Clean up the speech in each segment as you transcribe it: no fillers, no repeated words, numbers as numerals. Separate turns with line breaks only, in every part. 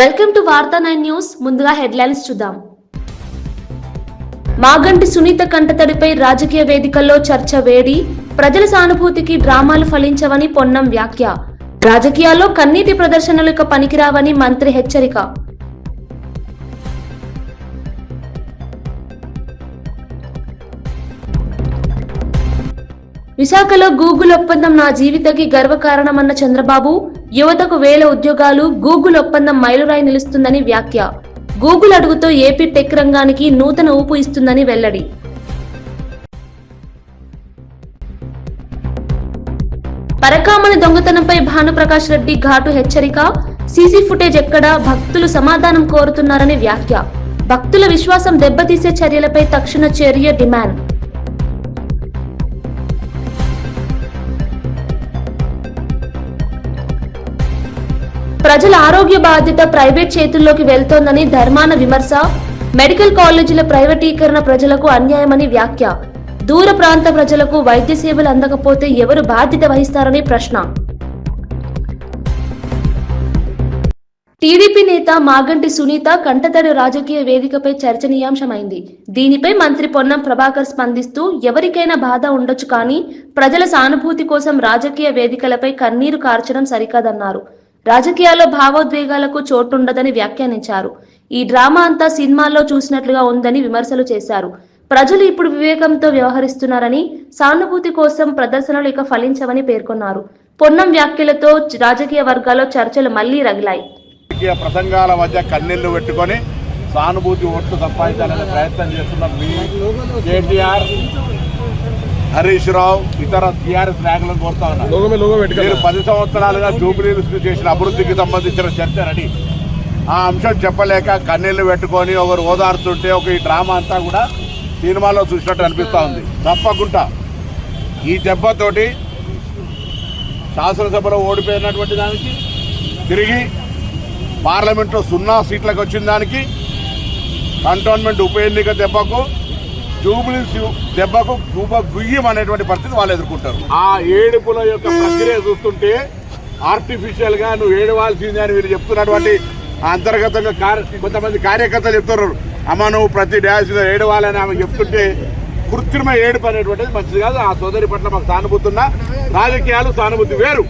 Welcome to వార్తా 9 news. ముందుగా headlines చూద్దాం. మాగంటి సునీత కంటతడిపై రాజకీయ వేదికల్లో చర్చ వేడి. ప్రజల సానుభూతికి డ్రామాలు ఫలించవని పొన్నం వ్యాఖ్య. రాజకీయాల్లో కన్నీటి ప్రదర్శనలు ఇక పనికిరావని మంత్రి హెచ్చరిక. విశాఖలో గూగుల్ ఒప్పందం నా జీవితకి గర్వకారణమన్న చంద్రబాబు. యువతకు 1000 ఉద్యోగాలు, గూగుల్ ఒప్పందం మైలురాయి నిలుస్తుందని వ్యాఖ్య. గూగుల్ అడుగుతో ఏపీ టెక్ రంగానికి నూతన ఊపు ఇస్తుందని వెల్లడి. పరకామణి దొంగతనంపై భానుప్రకాష్ రెడ్డి ఘాటు హెచ్చరిక. సీసీ ఫుటేజ్ ఎక్కడా, భక్తులు సమాధానం కోరుతున్నారని వ్యాఖ్య. భక్తుల విశ్వాసం దెబ్బతీసే చర్యలపై తక్షణ చర్య డిమాండ్. ప్రజల ఆరోగ్య బాధ్యత ప్రైవేట్ చేతుల్లోకి వెళ్తోందని ధర్మాన విమర్శ. మెడికల్ కాలేజీల ప్రైవేటీకరణ ప్రజలకు అన్యాయమని వ్యాఖ్య. దూర ప్రాంత ప్రజలకు వైద్య సేవలు అందకపోతే ఎవరు బాధ్యత వహిస్తారని ప్రశ్న. టీడీపీ నేత మాగంటి సునీత కంటతడి రాజకీయ వేదికపై చర్చనీయాంశమైంది. దీనిపై మంత్రి పొన్నం ప్రభాకర్ స్పందిస్తూ, ఎవరికైనా బాధ ఉండొచ్చు, కానీ ప్రజల సానుభూతి కోసం రాజకీయ వేదికలపై కన్నీరు కార్చడం సరికాదన్నారు. రాజకీయాల్లో భావోద్వేగాలకు చోటుండదని వ్యాఖ్యానించారు. ఈ డ్రామా అంతా సినిమాల్లో చూసినట్లుగా ఉందని విమర్శలు చేశారు. ప్రజలు ఇప్పుడు వివేకంతో వ్యవహరిస్తున్నారని, సానుభూతి కోసం ప్రదర్శనలు ఇక ఫలించవని పేర్కొన్నారు. పొన్నం వ్యాఖ్యలతో రాజకీయ వర్గాల్లో చర్చలు మళ్లీ రగిలాయి.
ప్రసంగాల మధ్య కన్నీళ్లు పెట్టుకొని సానుభూతి ఓట్లు సంపాదించాలనే ప్రయత్నం చేస్తున్న కేటీఆర్, హరీష్ రావు, ఇతర టీఆర్ఎస్ నాయకులను కోరుతా ఉన్నారు. మీరు 10 సంవత్సరాలుగా జూబ్లీహిల్స్ చేసిన అభివృద్ధికి సంబంధించిన చర్చ రెడీ. ఆ అంశం చెప్పలేక కన్నీళ్లు పెట్టుకొని ఒకరు ఓదార్చుంటే ఈ డ్రామా అంతా కూడా సినిమాలో చూసినట్టు అనిపిస్తూ ఉంది. తప్పకుండా ఈ దెబ్బతోటి శాసనసభలో ఓడిపోయినటువంటి దానికి, తిరిగి పార్లమెంట్లో 0 సీట్లకు వచ్చిన దానికి, కంటోన్మెంట్ ఉప ఎన్నిక దెబ్బకు, జూబ్లీస్ దెబ్బకు గుయ్యం అనేటువంటి పరిస్థితి వాళ్ళు ఎదుర్కొంటారు. ఆ ఏడుపుల యొక్క ప్రక్రియ చూస్తుంటే ఆర్టిఫిషియల్ గా నువ్వు ఏడవాల్సిందే అని వీళ్ళు చెప్తున్నటువంటి అంతర్గతంగా కొంతమంది కార్యకర్తలు చెప్తున్నారు. అమ్మ నువ్వు ప్రతి డ్యాన్స్ ఏడవాలని ఆమె చెప్తుంటే కృత్రిమ ఏడుపు అనేటువంటిది మంచిది కాదు. ఆ సోదరి పట్ల మాకు సానుభూతి ఉన్నా, రాజకీయాలు సానుభూతి వేరు.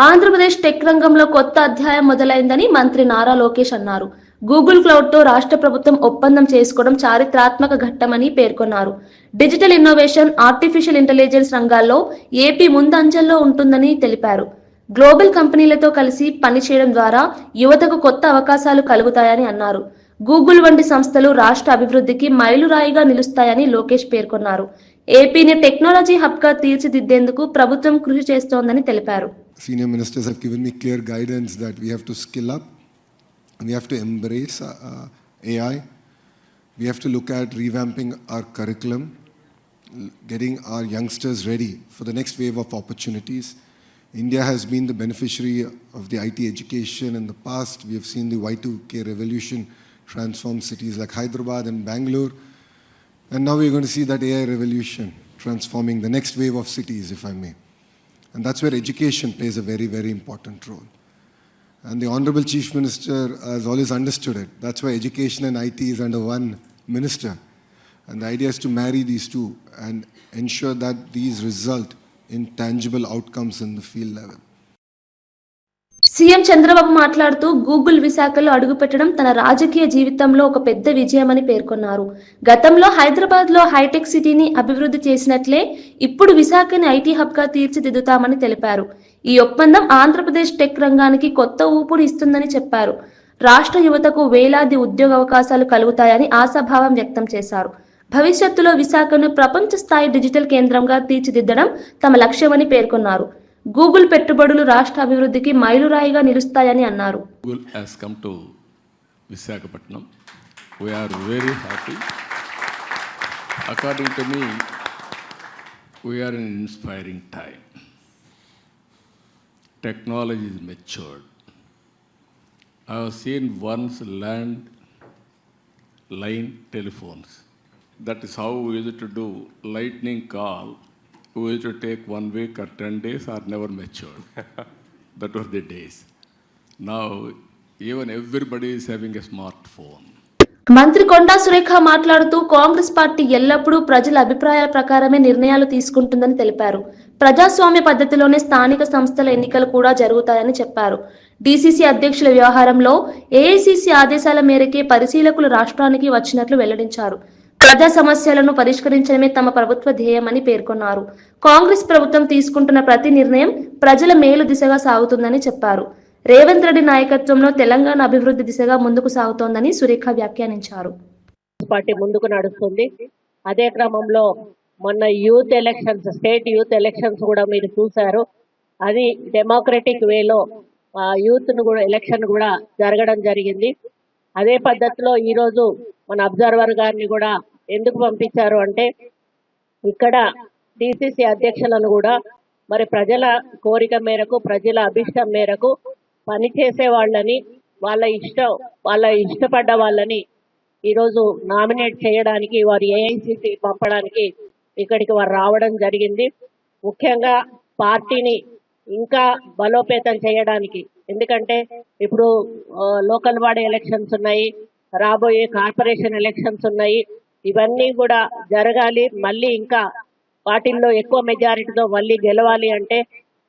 ఆంధ్రప్రదేశ్ టెక్ రంగంలో కొత్త అధ్యాయం మొదలైందని మంత్రి నారా లోకేష్ అన్నారు. గూగుల్ క్లౌడ్ తో రాష్ట్ర ప్రభుత్వం ఒప్పందం చేసుకోవడం చారిత్రాత్మక ఘట్టమని పేర్కొన్నారు. డిజిటల్ ఇన్నోవేషన్, ఆర్టిఫిషియల్ ఇంటెలిజెన్స్ రంగాల్లో ఏపీ ముందంజల్లో ఉంటుందని తెలిపారు. గ్లోబల్ కంపెనీలతో కలిసి పనిచేయడం ద్వారా యువతకు కొత్త అవకాశాలు కలుగుతాయని అన్నారు. గూగుల్ వంటి సంస్థలు రాష్ట్ర అభివృద్ధికి మైలురాయిగా నిలుస్తాయని లోకేష్ పేర్కొన్నారు. ఏపీని టెక్నాలజీ హబ్ గా తీర్చిదిద్దేందుకు ప్రభుత్వం కృషి చేస్తోందని తెలిపారు.
Senior ministers have given me clear guidance that we have to skill up. We have to embrace AI. We have to look at revamping our curriculum, getting our youngsters ready for the next wave of opportunities. India has been the beneficiary of the IT education in the past. We have seen the Y2K revolution transform cities like Hyderabad and Bangalore. And now we're going to see that AI revolution transforming the next wave of cities, if I may. And that's where education plays a very, very important role. And the Honorable Chief Minister has always understood it. That's why education and IT is under one minister. And the idea is to marry these two and ensure that these result in tangible outcomes in the field level.
CM Chandrababu మాట్లాడుతూ, Google విశాఖలో అడుగుపెట్టడం తన రాజకీయ జీవితంలో ఒక పెద్ద విజయమని పేర్కొన్నారు. గతంలో హైదరాబాద్ లో హైటెక్ సిటీని అభివృద్ధి చేసినట్లే ఇప్పుడు విశాఖని ఐటీ హబ్ గా తీర్చిదిద్దుతామని తెలిపారు. ఈ ఒప్పందం ఆంధ్రప్రదేశ్ టెక్ రంగానికి కొత్త ఊపుని ఇస్తుందని చెప్పారు. రాష్ట్ర యువతకు వేలాది ఉద్యోగ అవకాశాలు కలుగుతాయని ఆశాభావం వ్యక్తం చేశారు. భవిష్యత్తులో విశాఖను ప్రపంచ స్థాయి డిజిటల్ కేంద్రంగా తీర్చిదిద్దడం తమ లక్ష్యమని పేర్కొన్నారు. గూగుల్ పెట్టుబడులు రాష్ట్ర అభివృద్ధికి మైలురాయిగా నిలుస్తాయని అన్నారు.
Google has come to Visakhapatnam. We are very happy. According to me, we are in an inspiring time. Technology is matured. I have seen once line telephones. That is how we used to do lightning call. We used to take 1 week or 10 days or never matured. That were the days. Now Even everybody is having a smartphone.
మంత్రి కొండా సురేఖ మాట్లాడుతూ Congress party ఎల్లప్పుడూ ప్రజల అభిప్రాయాల ప్రకారమే నిర్ణయాలు తీసుకుంటుందని తెలిపారు. ప్రజాస్వామ్య పద్ధతిలోనే స్థానిక సంస్థల ఎన్నికలు కూడా జరుగుతాయని చెప్పారు. డీసీసీ అధ్యక్షుల వ్యవహారంలో ఏఐసీసీ ఆదేశాల మేరకే పరిశీలకులు రాష్ట్రానికి వచ్చినట్లు వెల్లడించారు. ప్రజా సమస్యలను పరిష్కరించడమే తమ ప్రభుత్వ ధ్యేయమని పేర్కొన్నారు. కాంగ్రెస్ ప్రభుత్వం తీసుకుంటున్న ప్రతి నిర్ణయం ప్రజల మేలు దిశగా సాగుతుందని చెప్పారు. రేవంత్ రెడ్డి నాయకత్వంలో తెలంగాణ అభివృద్ధి దిశగా ముందుకు సాగుతోందని సురేఖ వ్యాఖ్యానించారు.
పార్టీ ముందుకు నడుస్తుంది. అదే క్రమంలో మొన్న youth elections, state youth elections కూడా మీరు చూశారు. అది డెమోక్రటిక్ వేలో యూత్ను కూడా ఎలక్షన్ కూడా జరగడం జరిగింది. అదే పద్ధతిలో ఈరోజు మన అబ్జర్వర్ గారిని కూడా ఎందుకు పంపించారు అంటే, ఇక్కడ డిసిసి అధ్యక్షులను కూడా మరి ప్రజల కోరిక మేరకు, ప్రజల అభిష్టం మేరకు పనిచేసే వాళ్ళని, వాళ్ళ ఇష్టపడ్డ వాళ్ళని ఈరోజు నామినేట్ చేయడానికి, వారు ఏఐసిసి పంపడానికి ఇక్కడికి వారు రావడం జరిగింది. ముఖ్యంగా పార్టీని ఇంకా బలోపేతం చేయడానికి. ఎందుకంటే ఇప్పుడు లోకల్ బాడీ ఎలక్షన్స్ ఉన్నాయి, రాబోయే కార్పొరేషన్ ఎలక్షన్స్ ఉన్నాయి. ఇవన్నీ కూడా జరగాలి. మళ్ళీ ఇంకా వాటిల్లో ఎక్కువ మెజారిటీతో మళ్ళీ గెలవాలి అంటే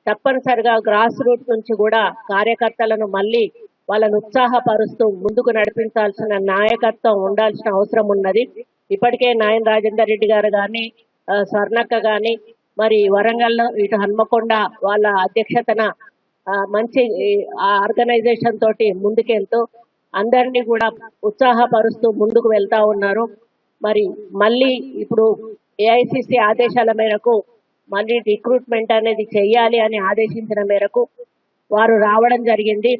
తప్పనిసరిగా గ్రాస్ రూట్ నుంచి కూడా కార్యకర్తలను మళ్ళీ వాళ్ళను ఉత్సాహపరుస్తూ ముందుకు నడిపించాల్సిన నాయకత్వం ఉండాల్సిన అవసరం ఉన్నది. ఇప్పటికే నాయన రాజేందర్ రెడ్డి గారు కానీ, స్వర్ణక్క కానీ, మరి వరంగల్లో ఇటు హన్మకొండ వాళ్ళ అధ్యక్షతన మంచి ఆర్గనైజేషన్ తోటి ముందుకెళ్తూ అందరినీ కూడా ఉత్సాహపరుస్తూ ముందుకు వెళ్తా ఉన్నారు. మరి మళ్ళీ ఇప్పుడు ఏఐసిసి ఆదేశాల మేరకు మళ్ళీ రిక్రూట్మెంట్ అనేది చెయ్యాలి అని ఆదేశించిన మేరకు వారు రావడం జరిగింది.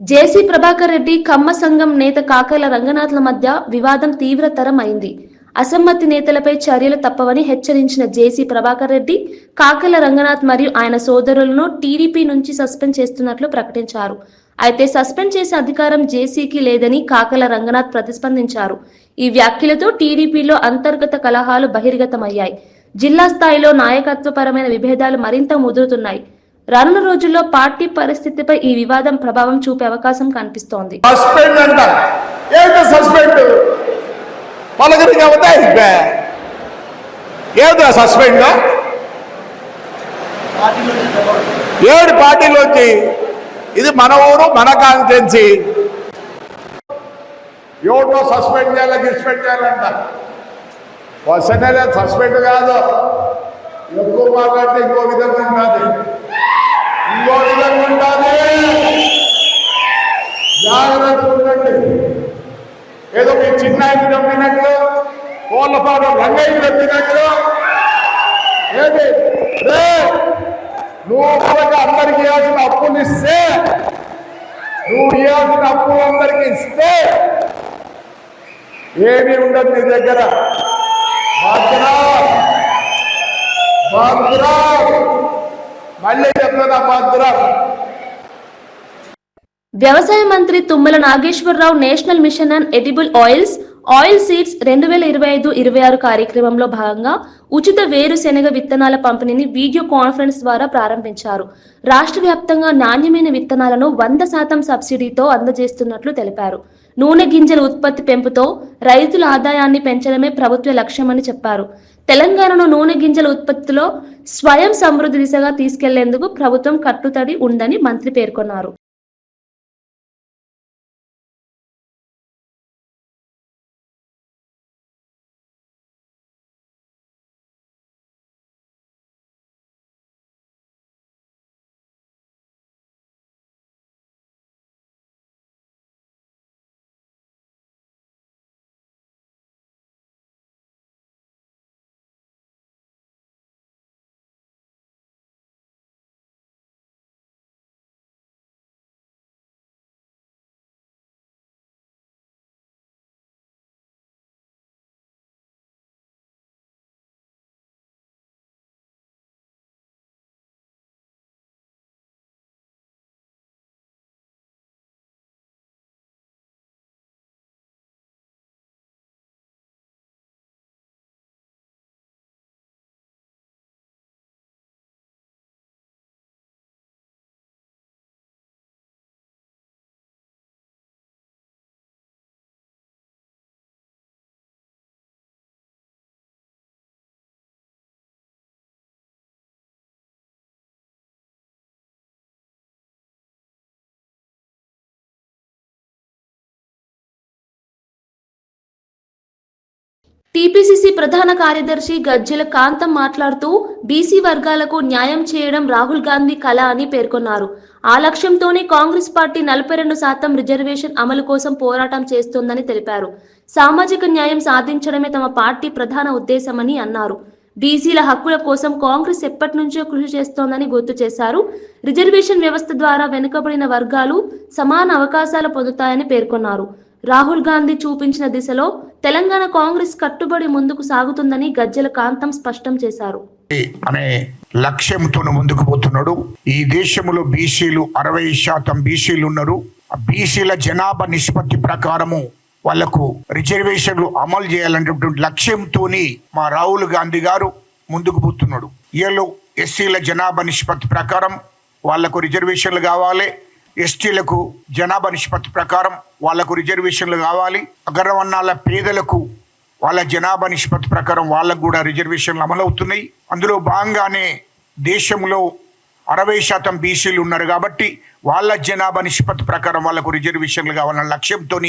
జేసీ ప్రభాకర్ రెడ్డి, కమ్మ సంఘం నేత కాకల రంగనాథ్ల మధ్య వివాదం తీవ్రతరం అయింది. అసమ్మతి నేతలపై చర్యలు తప్పవని హెచ్చరించిన జేసీ ప్రభాకర్ రెడ్డి, కాకల రంగనాథ్ మరియు ఆయన సోదరులను టీడీపీ నుంచి సస్పెండ్ చేస్తున్నట్లు ప్రకటించారు. అయితే సస్పెండ్ చేసే అధికారం జేసీకి లేదని కాకల రంగనాథ్ ప్రతిస్పందించారు. ఈ వ్యాఖ్యలతో టీడీపీలో అంతర్గత కలహాలు బహిర్గతమయ్యాయి. జిల్లా స్థాయిలో నాయకత్వపరమైన విభేదాలు మరింత ముదురుతున్నాయి. రానున్న రోజుల్లో పార్టీ పరిస్థితిపై ఈ వివాదం ప్రభావం చూపే అవకాశం కనిపిస్తోంది.
ఏడు పార్టీలోంచి ఇది మన ఊరు, మన కాన్స్టిట్యున్సీ. ఎవడో సస్పెండ్ చేయాలి, డిస్పెండ్ చేయాలంట. సస్పెండ్ కాదు, ఎక్కువ మాట్లాడితే ఇంకో విధంగా ఉంటుంది, ఇంకో విధంగా ఉంటుంది. జాగ్రత్త ఉండండి. ఏదో మీ చిన్న ఇంటి నమ్మినట్లు, కోళ్ళ పాడు రంగయ్య నమ్మినట్లు ఏది నువ్వు కూడా అందరికి ఇవ్వాల్సిన అప్పులు ఇస్తే, నువ్వు ఇవ్వాల్సిన అప్పులు అందరికి ఇస్తే ఏమీ ఉండదు నీ దగ్గర. మళ్ళీ చెప్తున్నా భద్రం.
వ్యవసాయ మంత్రి Tummala Nageswara Rao national mission on edible oil seeds 2025-26 కార్యక్రమంలో భాగంగా ఉచిత వేరుశెనగ విత్తనాల పంపిణీని వీడియో కాన్ఫరెన్స్ ద్వారా ప్రారంభించారు. రాష్ట్ర వ్యాప్తంగా నాణ్యమైన విత్తనాలను 100% సబ్సిడీతో అందజేస్తున్నట్లు తెలిపారు. నూనె గింజల ఉత్పత్తి పెంపుతో రైతుల ఆదాయాన్ని పెంచడమే ప్రభుత్వ లక్ష్యమని చెప్పారు. తెలంగాణను నూనె గింజల ఉత్పత్తిలో స్వయం సమృద్ధి దిశగా తీసుకెళ్లేందుకు ప్రభుత్వం కట్టుతడి ఉందని మంత్రి పేర్కొన్నారు. టీపీసీసీ ప్రధాన కార్యదర్శి గజ్జెల కాంతం మాట్లాడుతూ బీసీ వర్గాలకు న్యాయం చేయడం రాహుల్ గాంధీ కల అని పేర్కొన్నారు. ఆ లక్ష్యంతోనే కాంగ్రెస్ పార్టీ 42% రిజర్వేషన్ అమలు కోసం పోరాటం చేస్తోందని తెలిపారు. సామాజిక న్యాయం సాధించడమే తమ పార్టీ ప్రధాన ఉద్దేశమని అన్నారు. బీసీల హక్కుల కోసం కాంగ్రెస్ ఎప్పటి నుంచో కృషి చేస్తోందని గుర్తు చేశారు. రిజర్వేషన్ వ్యవస్థ ద్వారా వెనుకబడిన వర్గాలు సమాన అవకాశాలు పొందుతాయని పేర్కొన్నారు. రాహుల్ గాంధీ చూపించిన దిశలో తెలంగాణ కాంగ్రెస్ కట్టుబడి ముందుకు సాగుతుందని గజ్జెల కాంతం స్పష్టం చేశారు.
అనే లక్ష్యంతో ముందుకు పోతున్నాడు. ఈ దేశంలో బీసీలు 60% బీసీలు ఉన్నారు. బీసీల జనాభా నిష్పత్తి ప్రకారము వాళ్లకు రిజర్వేషన్లు అమలు చేయాలనేటువంటి లక్ష్యంతో మా రాహుల్ గాంధీ గారు ముందుకు పోతున్నాడు. వీళ్ళు ఎస్సీల జనాభా నిష్పత్తి ప్రకారం వాళ్లకు రిజర్వేషన్లు కావాలి, ఎస్టీలకు జనాభా నిష్పత్తి ప్రకారం వాళ్లకు రిజర్వేషన్లు కావాలి, అగ్రవర్ణాల పేదలకు వాళ్ళ జనాభా నిష్పత్తి ప్రకారం వాళ్ళకు కూడా రిజర్వేషన్లు అమలవుతున్నాయి. అందులో భాగంగానే దేశంలో 60% బీసీలు ఉన్నారు కాబట్టి వాళ్ళ జనాభా నిష్పత్తి ప్రకారం వాళ్ళకు రిజర్వేషన్లు కావాలన్న లక్ష్యంతో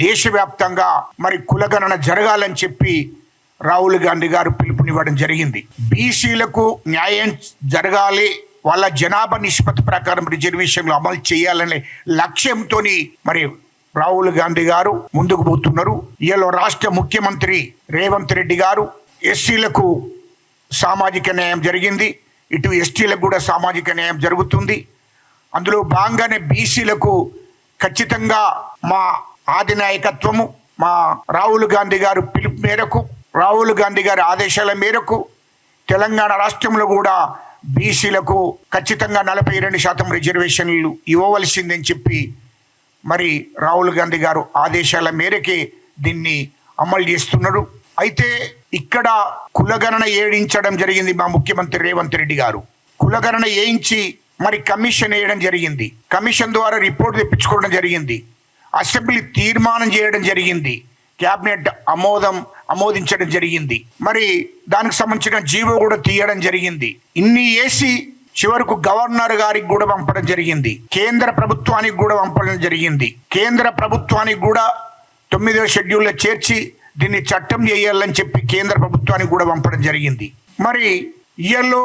దేశవ్యాప్తంగా మరి కులగణన జరగాలని చెప్పి రాహుల్ గాంధీ గారు పిలుపునివ్వడం జరిగింది. బీసీలకు న్యాయం జరగాలి, వాళ్ళ జనాభా నిష్పత్తి ప్రకారం రిజర్వేషన్లు అమలు చేయాలనే లక్ష్యంతో మరి రాహుల్ గాంధీ గారు ముందుకు పోతున్నారు. ఈలో రాష్ట్ర ముఖ్యమంత్రి రేవంత్ రెడ్డి గారు ఎస్సీలకు సామాజిక న్యాయం జరిగింది, ఇటు ఎస్టీలకు కూడా సామాజిక న్యాయం జరుగుతుంది. అందులో భాగంగానే బీసీలకు ఖచ్చితంగా మా ఆది నాయకత్వము, మా రాహుల్ గాంధీ గారు పిలుపు మేరకు, రాహుల్ గాంధీ గారి ఆదేశాల మేరకు తెలంగాణ రాష్ట్రంలో కూడా బీసీలకు ఖచ్చితంగా 42% రిజర్వేషన్లు ఇవ్వవలసిందని చెప్పి మరి రాహుల్ గాంధీ గారు ఆదేశాల మేరకే దీన్ని అమలు చేస్తున్నాడు. అయితే ఇక్కడ కులగణన ఏడించడం జరిగింది. మా ముఖ్యమంత్రి రేవంత్ రెడ్డి గారు కులగణన వేయించి మరి కమిషన్ వేయడం జరిగింది. కమిషన్ ద్వారా రిపోర్ట్ తెప్పించుకోవడం జరిగింది. అసెంబ్లీ తీర్మానం చేయడం జరిగింది. క్యాబినెట్ ఆమోదించడం జరిగింది. మరి దానికి సంబంధించిన జీవో కూడా తీయడం జరిగింది. ఇన్ని వేసి చివరకు గవర్నర్ గారికి కూడా పంపడం జరిగింది. కేంద్ర ప్రభుత్వానికి కూడా పంపడం జరిగింది. కేంద్ర ప్రభుత్వానికి కూడా 9వ షెడ్యూల్లో చేర్చి దీన్ని చట్టం చేయాలని చెప్పి కేంద్ర ప్రభుత్వానికి కూడా పంపడం జరిగింది. మరి ఇయర్లో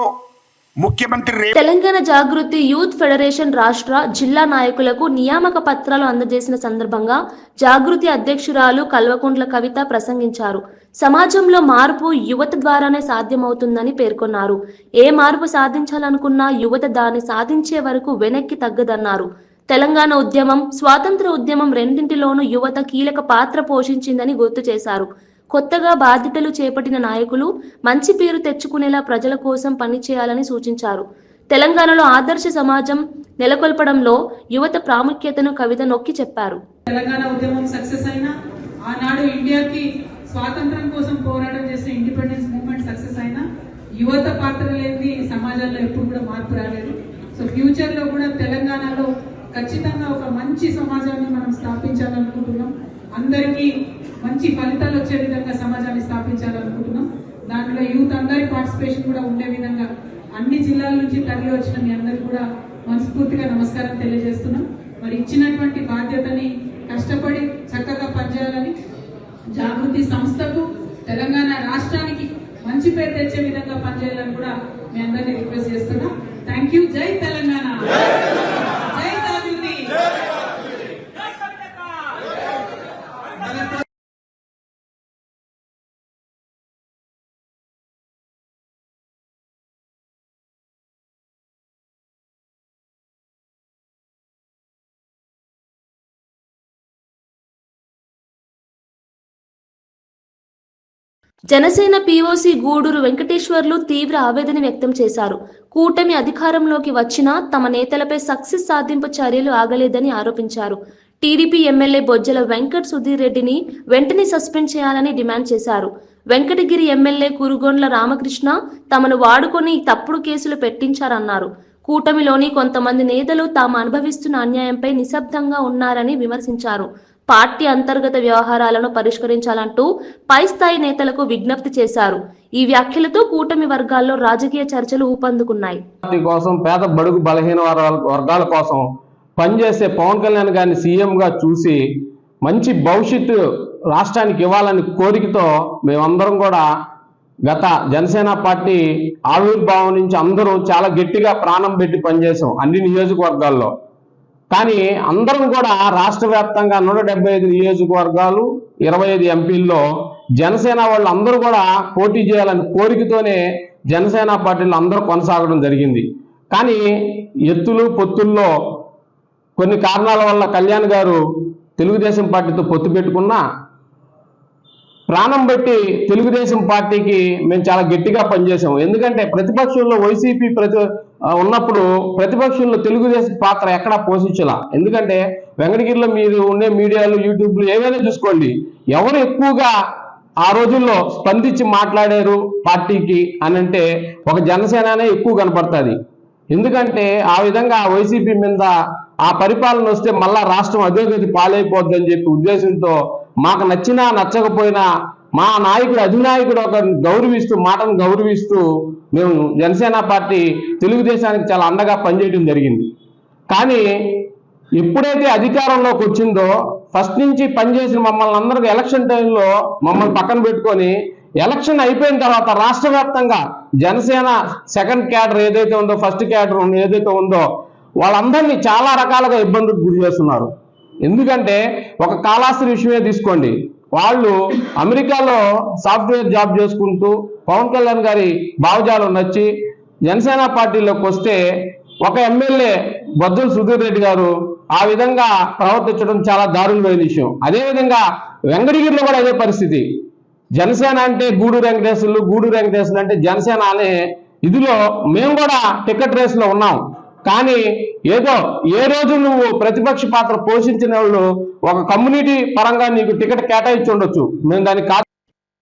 ముఖ్యమంత్రి
తెలంగాణ జాగృతి యూత్ ఫెడరేషన్ రాష్ట్ర జిల్లా నాయకులకు నియామక పత్రాలు అందజేసిన సందర్భంగా జాగృతి అధ్యక్షురాలు కల్వకుంట్ల కవిత ప్రసంగించారు. సమాజంలో మార్పు యువత ద్వారానే సాధ్యమవుతుందని పేర్కొన్నారు. ఏ మార్పు సాధించాలనుకున్నా యువత దాన్ని సాధించే వరకు వెనక్కి తగ్గదన్నారు. తెలంగాణ ఉద్యమం, స్వాతంత్ర ఉద్యమం రెండింటిలోనూ యువత కీలక పాత్ర పోషించిందని గుర్తు చేశారు. కొత్తగా బాధ్యతలు చేపట్టిన నాయకులు మంచి పేరు తెచ్చుకునేలా ప్రజల కోసం పనిచేయాలని సూచించారు. తెలంగాణలో ఆదర్శ సమాజం నెలకొల్పడంలో యువత ప్రాముఖ్యతను కవిత నొక్కి చెప్పారు.
తెలంగాణ ఉద్యమం సక్సెస్ అయినా, ఆనాడు ఇండియాకి స్వాతంత్రం కోసం పోరాటం చేసిన ఇండిపెండెన్స్ మూవ్మెంట్ సక్సెస్ అయినా యువత పాత్ర లేని సమాజంలో ఎప్పుడు కూడా మార్పు రాలేదు. సో ఫ్యూచర్ లో కూడా తెలంగాణలో ఖచ్చితంగా ఒక మంచి సమాజాన్ని మనం స్థాపించాలనుకుంటున్నాం. అందరికీ మంచి ఫలితాలు వచ్చే విధంగా సమాజాన్ని స్థాపించాలనుకుంటున్నాం. దాంట్లో యూత్ అందరి పార్టిసిపేషన్ కూడా ఉండే విధంగా అన్ని జిల్లాల నుంచి తరలి వచ్చిన మీ అందరికీ కూడా మనస్ఫూర్తిగా నమస్కారం తెలియజేస్తున్నాం. మరి ఇచ్చినటువంటి బాధ్యతని కష్టపడి చక్కగా పనిచేయాలని, జాగృతి సంస్థకు తెలంగాణ రాష్ట్రానికి మంచి పేరు తెచ్చే విధంగా పనిచేయాలని కూడా మీ అందరినీ రిక్వెస్ట్ చేస్తున్నాం. Thank you. జై తెలంగాణ, జై జాగృతి.
జనసేన పీఓసీ గూడూరు వెంకటేశ్వర్లు తీవ్ర ఆవేదన వ్యక్తం చేశారు. కూటమి అధికారంలోకి వచ్చినా తమ నేతలపై సక్సెస్ సాధింపు చర్యలు ఆగలేదని ఆరోపించారు. టీడీపీ ఎమ్మెల్యే బొజ్జల వెంకట్ సుధీర్ రెడ్డిని వెంటనే సస్పెండ్ చేయాలని డిమాండ్ చేశారు. వెంకటగిరి ఎమ్మెల్యే కురుగొండ్ల రామకృష్ణ తమను వాడుకొని తప్పుడు కేసులు పెట్టించారన్నారు. కూటమిలోని కొంతమంది నేతలు తాము అనుభవిస్తున్న అన్యాయంపై నిశ్శబ్దంగా ఉన్నారని విమర్శించారు. పార్టీ అంతర్గత వ్యవహారాలను పరిష్కరించాలంటూ పై స్థాయి నేతలకు విజ్ఞప్తి చేశారు. ఈ వ్యాఖ్యలతో కూటమి వర్గాల్లో రాజకీయ చర్చలు ఊపందుకున్నాయి.
పార్టీ కోసం పేద బడుగు బలహీన వర్గాల కోసం పనిచేసే పవన్ కళ్యాణ్ గారిని సీఎంగా చూసి మంచి భవిష్యత్తు రాష్ట్రానికి ఇవ్వాలని కోరికతో మేమందరం కూడా గత జనసేన పార్టీ ఆవిర్భావం నుంచి అందరూ చాలా గట్టిగా ప్రాణం పెట్టి పనిచేసాం అన్ని నియోజకవర్గాల్లో. కానీ అందరం కూడా రాష్ట్ర వ్యాప్తంగా 175 నియోజకవర్గాలు 25 ఎంపీల్లో జనసేన వాళ్ళు అందరూ కూడా పోటీ చేయాలని కోరికతోనే జనసేన పార్టీలు అందరూ కొనసాగడం జరిగింది. కానీ ఎత్తులు పొత్తుల్లో కొన్ని కారణాల వల్ల కళ్యాణ్ గారు తెలుగుదేశం పార్టీతో పొత్తు పెట్టుకున్నా ప్రాణం బట్టి తెలుగుదేశం పార్టీకి మేము చాలా గట్టిగా పనిచేసాం. ఎందుకంటే ప్రతిపక్షంలో వైసీపీ ఉన్నప్పుడు ప్రతిపక్షంలో తెలుగుదేశం పాత్ర ఎక్కడా పోషించాల. ఎందుకంటే వెంకటగిరిలో మీరు ఉండే మీడియాలు యూట్యూబ్లు ఏవైనా చూసుకోండి, ఎవరు ఎక్కువగా ఆ రోజుల్లో స్పందించి మాట్లాడారు పార్టీకి అని అంటే ఒక జనసేననే ఎక్కువ కనపడుతుంది. ఎందుకంటే ఆ విధంగా వైసీపీ మీద ఆ పరిపాలన వస్తే మళ్ళా రాష్ట్రం అధోగతి పాలైపోద్దని చెప్పి ఉద్దేశంతో మాకు నచ్చినా నచ్చకపోయినా మా నాయకుడు అధినాయకుడు ఒక గౌరవిస్తూ మాటను గౌరవిస్తూ మేము జనసేన పార్టీ తెలుగుదేశానికి చాలా అండగా పనిచేయడం జరిగింది. కానీ ఎప్పుడైతే అధికారంలోకి వచ్చిందో ఫస్ట్ నుంచి పనిచేసిన మమ్మల్ని అందరికీ ఎలక్షన్ టైంలో మమ్మల్ని పక్కన పెట్టుకొని ఎలక్షన్ అయిపోయిన తర్వాత రాష్ట్ర వ్యాప్తంగా జనసేన సెకండ్ క్యాడర్ ఏదైతే ఉందో ఫస్ట్ క్యాడర్ ఏదైతే ఉందో వాళ్ళందరినీ చాలా రకాలుగా ఇబ్బందులకు గురి చేస్తున్నారు. ఎందుకంటే ఒక కాళాస్త్రి విషయమే తీసుకోండి, వాళ్ళు అమెరికాలో సాఫ్ట్వేర్ జాబ్ చేసుకుంటూ పవన్ కళ్యాణ్ గారి భావజాలం నచ్చి జనసేన పార్టీలోకి వస్తే ఒక ఎమ్మెల్యే బొజ్జల సుధీర్ రెడ్డి గారు ఆ విధంగా ప్రవర్తించడం చాలా దారుణమైన విషయం. అదేవిధంగా వెంకటగిరిలో కూడా అదే పరిస్థితి. జనసేన అంటే గూడూరు వెంకటేశ్వర్లు అంటే జనసేన అనే ఇదిలో మేము కూడా టికెట్ రేస్లో ఉన్నాం. కానీ ఏదో ఏ రోజు నువ్వు ప్రతిపక్ష పాత్ర పోషించిన వాళ్ళు ఒక కమ్యూనిటీ పరంగా నీకు టికెట్ కేటాయించి ఉండొచ్చు, మేము దానికి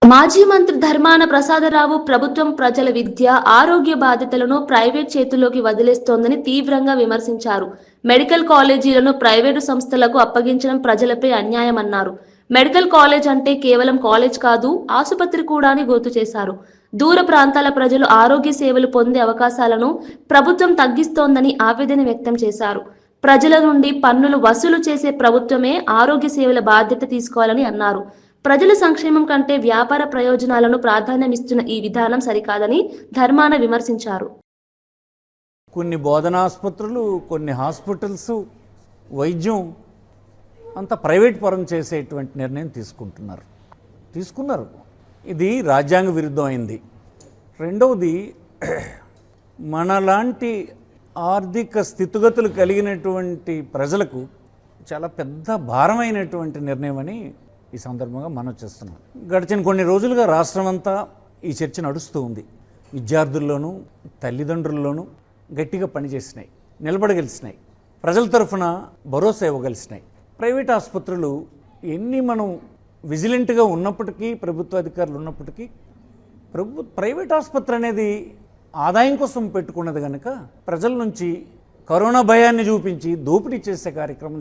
మాజీ మంత్రి ధర్మాన ప్రసాదరావు ప్రభుత్వం ప్రజల విద్య ఆరోగ్య బాధ్యతలను ప్రైవేట్ చేతుల్లోకి వదిలేస్తోందని తీవ్రంగా విమర్శించారు. మెడికల్ కాలేజీలను ప్రైవేటు సంస్థలకు అప్పగించడం ప్రజలపై అన్యాయమన్నారు. మెడికల్ కాలేజ్ అంటే కేవలం కాలేజ్ కాదు, ఆసుపత్రి కూడా అని గుర్తు చేశారు. దూర ప్రాంతాల ప్రజలు ఆరోగ్య సేవలు పొందే అవకాశాలను ప్రభుత్వం తగ్గిస్తోందని ఆవేదన వ్యక్తం చేశారు. ప్రజల నుండి పన్నులు వసూలు చేసే ప్రభుత్వమే ఆరోగ్య సేవల బాధ్యత తీసుకోవాలని అన్నారు. ప్రజల సంక్షేమం కంటే వ్యాపార ప్రయోజనాలను ప్రాధాన్యమిస్తున్న ఈ విధానం సరికాదని ధర్మాన విమర్శించారు.
కొన్ని బోధనాసుపత్రులు, కొన్ని హాస్పిటల్స్, వైద్యం అంతా ప్రైవేట్ పరం చేసేటువంటి నిర్ణయం తీసుకున్నారు. ఇది రాజ్యాంగ విరుద్ధమైంది. రెండవది, మనలాంటి ఆర్థిక స్థితిగతులు కలిగినటువంటి ప్రజలకు చాలా పెద్ద భారమైనటువంటి నిర్ణయం అని ఈ సందర్భంగా మనం చేస్తున్నాం. గడిచిన కొన్ని రోజులుగా రాష్ట్రం అంతా ఈ చర్చ నడుస్తూ ఉంది. విద్యార్థుల్లోనూ తల్లిదండ్రుల్లోనూ గట్టిగా పనిచేసినాయి, నిలబడగలిసినాయి, ప్రజల తరఫున భరోసా ఇవ్వగలిసినాయి. ప్రైవేట్ ఆసుపత్రులు ఎన్ని మనం విజిలెంట్గా ఉన్నప్పటికీ, ప్రభుత్వ అధికారులు ఉన్నప్పటికీ, ప్రైవేట్ ఆసుపత్రి అనేది ఆదాయం కోసం పెట్టుకున్నది కనుక ప్రజల నుంచి కరోనా భయాన్ని చూపించి దోపిడీ చేసే కార్యక్రమం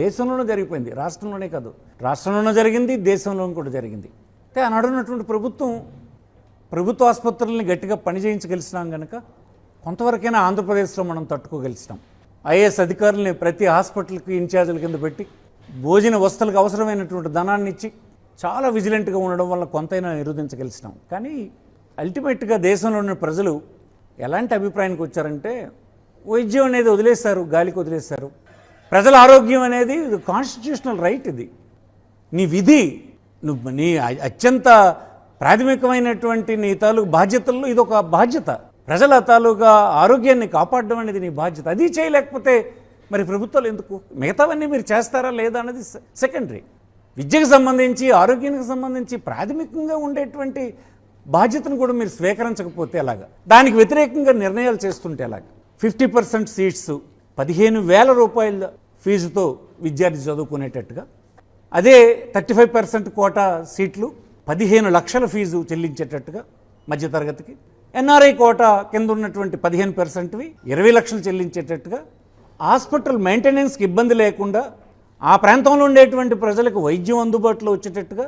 దేశంలోనే జరిగిపోయింది. రాష్ట్రంలోనే కాదు, రాష్ట్రంలోనే జరిగింది, దేశంలోనూ కూడా జరిగింది. అయితే ఆనాడున్నటువంటి ప్రభుత్వ ఆసుపత్రుల్ని గట్టిగా పనిచేయించగలిసినాం కనుక కొంతవరకైనా ఆంధ్రప్రదేశ్లో మనం తట్టుకోగలిసినాం. ఐఏఎస్ అధికారులని ప్రతి హాస్పిటల్కి ఇన్ఛార్జీల కింద పెట్టి భోజన వస్తువులకు అవసరమైనటువంటి ధనాన్ని ఇచ్చి చాలా విజిలెంట్గా ఉండడం వల్ల కొంతైనా నిరోధించగలిసినాం. కానీ అల్టిమేట్గా దేశంలోని ప్రజలు ఎలాంటి అభిప్రాయానికి వచ్చారంటే వైద్యం అనేది వదిలేస్తారు, గాలికి వదిలేస్తారు. ప్రజల ఆరోగ్యం అనేది కాన్స్టిట్యూషనల్ రైట్, ఇది నీ విధి, నీ అత్యంత ప్రాథమికమైనటువంటి నీ తాలూకు బాధ్యతల్లో ఇదొక బాధ్యత. ప్రజల తాలూకా ఆరోగ్యాన్ని కాపాడడం అనేది నీ బాధ్యత. అది చేయలేకపోతే మరి ప్రభుత్వాలు ఎందుకు? మిగతావన్నీ మీరు చేస్తారా లేదా అనేది సెకండరీ. విద్యకు సంబంధించి, ఆరోగ్యానికి సంబంధించి ప్రాథమికంగా ఉండేటువంటి బాధ్యతను కూడా మీరు స్వీకరించకపోతే ఎలాగా? దానికి వ్యతిరేకంగా నిర్ణయాలు చేస్తుంటే ఎలాగా? 50% సీట్స్ 15,000 రూపాయల ఫీజుతో విద్యార్థి చదువుకునేటట్టుగా, అదే 35% కోటా సీట్లు 15 లక్షల ఫీజు చెల్లించేటట్టుగా మధ్యతరగతికి, ఎన్ఆర్ఐ కోటా కింద ఉన్నటువంటి 15%వి 20 లక్షలు చెల్లించేటట్టుగా, హాస్పిటల్ మెయింటెనెన్స్కి ఇబ్బంది లేకుండా ఆ ప్రాంతంలో ఉండేటువంటి ప్రజలకు వైద్యం అందుబాటులో వచ్చేటట్టుగా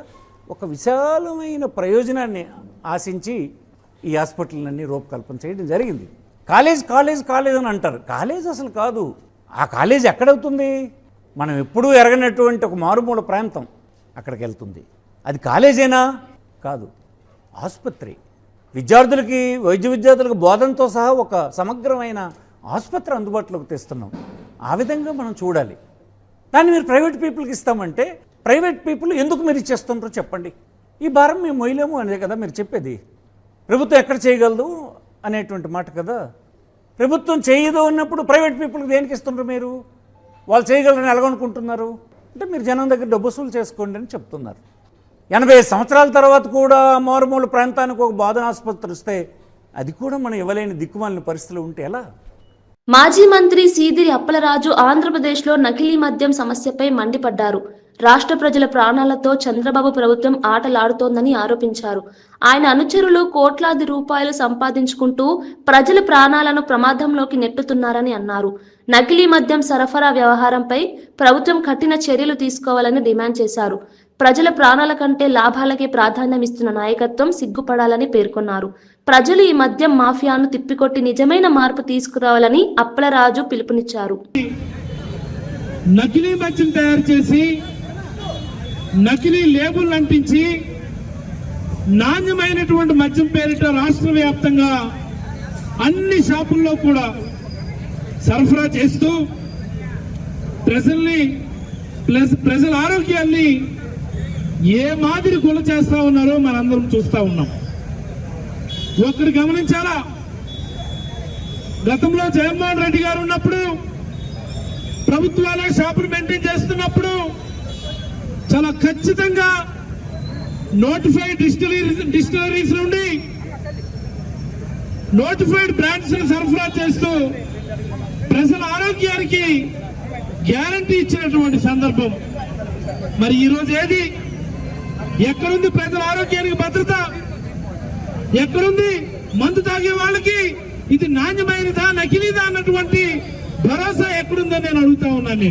ఒక విశాలమైన ప్రయోజనాన్ని ఆశించి ఈ హాస్పిటల్ని రూపకల్పన చేయడం జరిగింది. కాలేజ్ అని అంటారు. కాలేజ్ అసలు కాదు. ఆ కాలేజ్ ఎక్కడవుతుంది? మనం ఎప్పుడూ ఎరగనటువంటి ఒక మారుమూల ప్రాంతం. అక్కడికి వెళ్తుంది. అది కాలేజేనా? కాదు, ఆసుపత్రి. విద్యార్థులకి, వైద్య విద్యార్థులకు బోధనతో సహా ఒక సమగ్రమైన ఆసుపత్రి అందుబాటులోకి తెస్తున్నాం. ఆ విధంగా మనం చూడాలి. దాన్ని మీరు ప్రైవేట్ పీపుల్కి ఇస్తామంటే ప్రైవేట్ పీపుల్ ఎందుకు మీరు ఇచ్చేస్తుంటారో చెప్పండి. ఈ భారం మేము మొయ్యలేము అనే కదా మీరు చెప్పేది. ప్రభుత్వం ఎక్కడ చేయగలదు అనేటువంటి మాట కదా. ప్రభుత్వం చేయదు అన్నప్పుడు ప్రైవేట్ పీపుల్కి దేనికి ఇస్తుంటారు మీరు? వాళ్ళు చేయగలరని ఎలాగనుకుంటున్నారు? అంటే మీరు జనం దగ్గర డబ్బు వసూలు చేసుకోండి అని చెప్తున్నారు. 80 సంవత్సరాల తర్వాత కూడా మారుమూల ప్రాంతానికి ఒక బోధన ఆసుపత్రి వస్తే అది కూడా మనం ఇవ్వలేని దిక్కుమాలిన పరిస్థితులు ఉంటే ఎలా?
మాజీ మంత్రి సీదిరి అప్పలరాజు ఆంధ్రప్రదేశ్లో నకిలీ మద్యం సమస్యపై మండిపడ్డారు. రాష్ట్ర ప్రజల ప్రాణాలతో చంద్రబాబు ప్రభుత్వం ఆటలాడుతోందని ఆరోపించారు. ఆయన అనుచరులు కోట్లాది రూపాయలు సంపాదించుకుంటూ ప్రజల ప్రాణాలను ప్రమాదంలోకి నెట్టుతున్నారని అన్నారు. నకిలీ మద్యం సరఫరా వ్యవహారంపై ప్రభుత్వం కఠిన చర్యలు తీసుకోవాలని డిమాండ్ చేశారు. ప్రజల ప్రాణాల కంటే లాభాలకే ప్రాధాన్యం ఇస్తున్న నాయకత్వం సిగ్గుపడాలని పేర్కొన్నారు. ప్రజలు ఈ మద్యం మాఫియాను తిప్పికొట్టి నిజమైన మార్పు తీసుకురావాలని అప్పలరాజు పిలుపునిచ్చారు.
నకిలీ మద్యం తయారు చేసి నకిలీ లేబుల్ అంటించి నాణ్యమైనటువంటి మద్యం పేరిట రాష్ట్ర వ్యాప్తంగా అన్ని షాపుల్లో కూడా సరఫరా చేస్తూ ప్రజల ఆరోగ్యాన్ని ఏ మాదిరి గుల చేస్తా ఉన్నారో మనందరం చూస్తా ఉన్నాం. ఒకరు గమనించాలా, గతంలో జగన్మోహన్ రెడ్డి గారు ఉన్నప్పుడు ప్రభుత్వాలే షాపులు మెయింటైన్ చేస్తున్నప్పుడు చాలా ఖచ్చితంగా నోటిఫైడ్ డిస్టిలరీస్ నుండి నోటిఫైడ్ బ్రాండ్స్ సరఫరా చేస్తూ ప్రజల ఆరోగ్యానికి గ్యారంటీ ఇచ్చినటువంటి సందర్భం. మరి ఈరోజు ఏది? ఎక్కడుంది ప్రజల ఆరోగ్యానికి భద్రత? ఎక్కడుంది మందు తాగే వాళ్ళకి ఇది నాణ్యమైనదా నకిలీదా అన్నటువంటి భరోసా ఎక్కడుందని నేను అడుగుతా ఉన్నాను.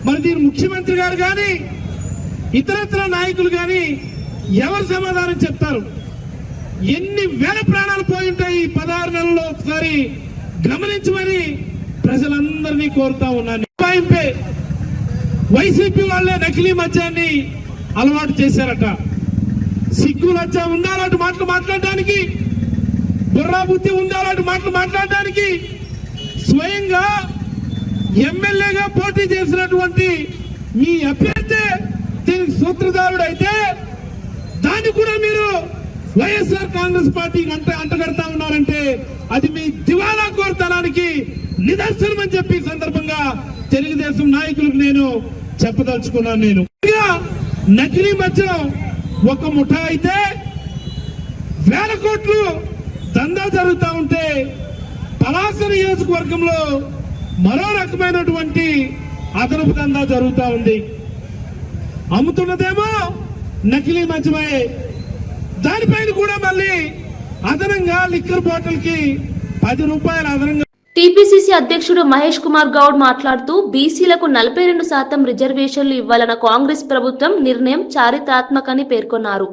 మరి దీని ముఖ్యమంత్రి గారు కానీ ఇతరత్ర నాయకులు కానీ ఎవరు సమాధానం చెప్తారు? ఎన్ని వేల ప్రాణాలు పోయి ఉంటాయి ఈ 16 నెలల్లో ఒకసారి గమనించమని ప్రజలందరినీ కోరుతా ఉన్నాను. వైసీపీ వాళ్ళే నకిలీ మద్యాన్ని అలవాటు చేశారట. సిగ్గు లజ్జ ఉండాలంటే మాటలు మాట్లాడడానికి, బుర్రా బుద్ధి ఉండాలంటే మాటలు మాట్లాడడానికి స్వయంగా ఎమ్మెల్యేగా పోటీ చేసినటువంటి మీ అభ్యర్థి దీనికి సూత్రధారుడైతే దాన్ని కూడా మీరు వైఎస్ఆర్ కాంగ్రెస్ పార్టీకి అంటగడతా ఉన్నారంటే అది మీ దివాలా కోరుతనానికి నిదర్శనం అని చెప్పి సందర్భంగా తెలుగుదేశం నాయకులకు నేను చెప్పదలుచుకున్నాను. నేను నకిలీ మద్యం ఒక ముఠా అయితే వేల కోట్లు దందా జరుగుతూ ఉంటే పలాస నియోజకవర్గంలో మరో రకమైనటువంటి అదనపు దందా జరుగుతూ ఉంది. అమ్ముతున్నదేమో నకిలీ మద్యమే, దానిపైన కూడా మళ్ళీ అదనంగా లిక్కర్ బాటిల్ కి 10 రూపాయలు అదనంగా.
టీపీసీసీ అధ్యక్షుడు మహేష్ కుమార్ గౌడ్ మాట్లాడుతూ బీసీలకు 42% రిజర్వేషన్లు ఇవ్వాలన్న కాంగ్రెస్ ప్రభుత్వం నిర్ణయం చారిత్రాత్మకని పేర్కొన్నారు.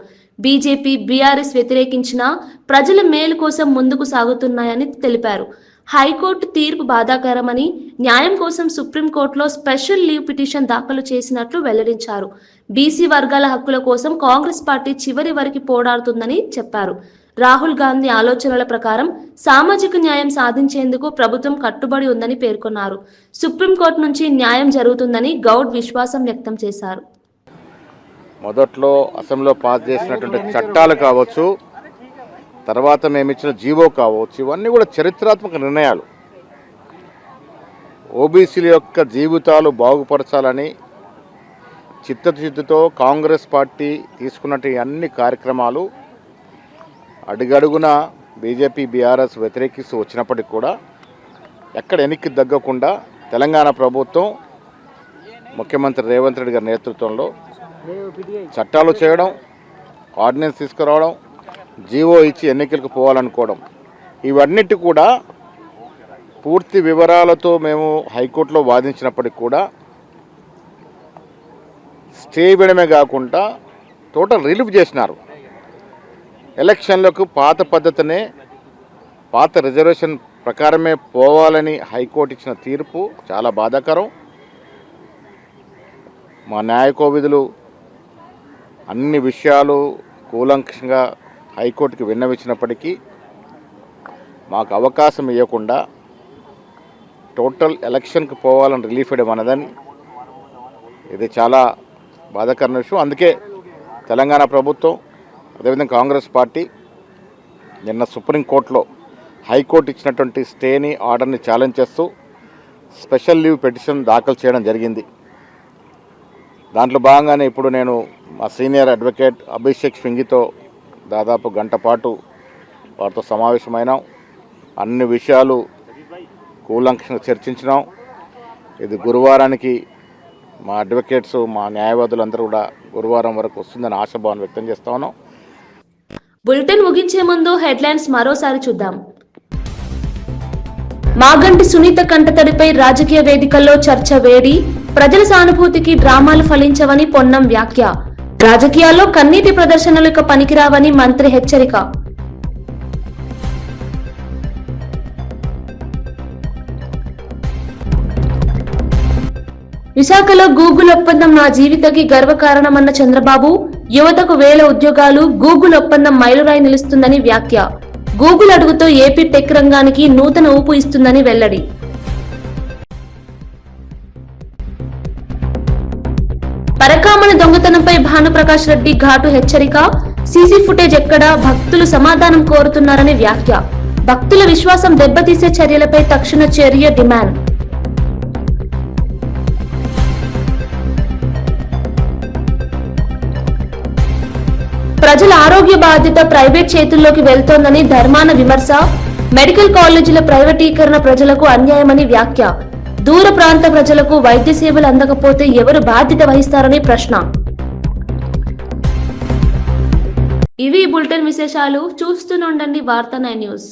బీజేపీ, బీఆర్ఎస్ వ్యతిరేకించినా ప్రజల మేలు కోసం ముందుకు సాగుతున్నాయని తెలిపారు. హైకోర్టు తీర్పు బాధాకరమని, న్యాయం కోసం సుప్రీంకోర్టులో స్పెషల్ లీవ్ పిటిషన్ దాఖలు చేసినట్లు వెల్లడించారు. బీసీ వర్గాల హక్కుల కోసం కాంగ్రెస్ పార్టీ చివరి వరకు పోరాడుతుందని చెప్పారు. రాహుల్ గాంధీ ఆలోచనల ప్రకారం సామాజిక న్యాయం సాధించేందుకు ప్రభుత్వం కట్టుబడి ఉందని పేర్కొన్నారు. సుప్రీంకోర్టు నుంచి న్యాయం జరుగుతుందని గౌడ్ విశ్వాసం వ్యక్తం చేశారు.
మొదట్లో అసెంబ్లీలో పాస్ చేసినటువంటి చట్టాలు కావచ్చు, తర్వాత మేమిచ్చిన జీవో కావచ్చు, ఇవన్నీ కూడా చరిత్రాత్మక నిర్ణయాలు. ఓబీసీల యొక్క జీవితాలు బాగుపరచాలని చిత్తశుద్ధితో కాంగ్రెస్ పార్టీ తీసుకున్నట్టు అన్ని కార్యక్రమాలు అడుగడుగున బీజేపీ, బీఆర్ఎస్ వ్యతిరేకిస్తూ వచ్చినప్పటికీ కూడా ఎక్కడ వెనక్కి తగ్గకుండా తెలంగాణ ప్రభుత్వం ముఖ్యమంత్రి రేవంత్ రెడ్డి గారి నేతృత్వంలో చట్టాలు చేయడం, ఆర్డినెన్స్ తీసుకురావడం, జీవో ఇచ్చి ఎన్నికలకు పోవాలనుకోవడం, ఇవన్నిటి కూడా పూర్తి వివరాలతో మేము హైకోర్టులో వాదించినప్పటికి కూడా స్టే ఇవ్వడమే కాకుండా టోటల్ రిలీఫ్ చేసినారు. ఎలక్షన్లకు పాత పద్ధతినే, పాత రిజర్వేషన్ ప్రకారమే పోవాలని హైకోర్టు ఇచ్చిన తీర్పు చాలా బాధాకరం. మా న్యాయ కోవిదులు అన్ని విషయాలు కూలంకషంగా హైకోర్టుకి విన్నవించినప్పటికీ మాకు అవకాశం ఇవ్వకుండా టోటల్ ఎలక్షన్కి పోవాలని రిలీఫ్ ఇవ్వడం అన్నదని ఇది చాలా బాధాకరమైన విషయం. అందుకే తెలంగాణ ప్రభుత్వం అదేవిధంగా కాంగ్రెస్ పార్టీ నిన్న సుప్రీంకోర్టులో హైకోర్టు ఇచ్చినటువంటి స్టేని ఆర్డర్ని ఛాలెంజ్ చేస్తూ స్పెషల్ లీవ్ పిటిషన్ దాఖలు చేయడం జరిగింది. దాంట్లో భాగంగానే ఇప్పుడు నేను మా సీనియర్ అడ్వకేట్ అభిషేక్ సింగితో దాదాపు గంట పాటు వారితో సమావేశమైనాం. అన్ని విషయాలు కూలంకషంగా చర్చించినాం. ఇది గురువారానికి మా అడ్వకేట్స్ మా న్యాయవాదులందరూ కూడా గురువారం వరకు వస్తుందని ఆశాభావం వ్యక్తం చేస్తా ఉన్నాం.
బులెటిన్ ముగించే ముందు హెడ్లైన్స్ మరోసారి చూద్దాం. మాగంటి సునీత కంటతడిపై రాజకీయ వేదికల్లో చర్చ వేడి, ప్రజల సానుభూతికి డ్రామాలు ఫలించవని పొన్నం వ్యాఖ్య. రాజకీయాల్లో కన్నీటి ప్రదర్శనలు ఇక పనికిరావని మంత్రి హెచ్చరిక. విశాఖలో గూగుల్ ఒప్పందం నా జీవితకి గర్వకారణమన్న చంద్రబాబు, యువతకు 1000 ఉద్యోగాలు, గూగుల్ ఒప్పందం మైలురాయి నిలుస్తుందని వ్యాఖ్య. గూగుల్ అడుగుతో ఏపీ టెక్ రంగానికి నూతన ఊపు ఇస్తుందని వెల్లడి. పరకామణ దొంగతనంపై భానుప్రకాష్ రెడ్డి ఘాటు హెచ్చరిక. సీసీ ఫుటేజ్ ఎక్కడా, భక్తులు సమాధానం కోరుతున్నారని వ్యాఖ్య. భక్తుల విశ్వాసం దెబ్బతీసే చర్యలపై తక్షణ చర్య డిమాండ్. ప్రజల ఆరోగ్య బాధ్యత ప్రైవేట్ చేతుల్లోకి వెళ్తోందని ధర్మాన విమర్శ. మెడికల్ కాలేజీల ప్రైవేటీకరణ ప్రజలకు అన్యాయమని వ్యాఖ్య. దూర ప్రాంత ప్రజలకు వైద్య సేవలు అందకపోతే ఎవరు బాధ్యత వహిస్తారని ప్రశ్న. ఇవి బులెటిన్ విశేషాలు. చూస్తూనే ఉండండి వార్తా 9 న్యూస్.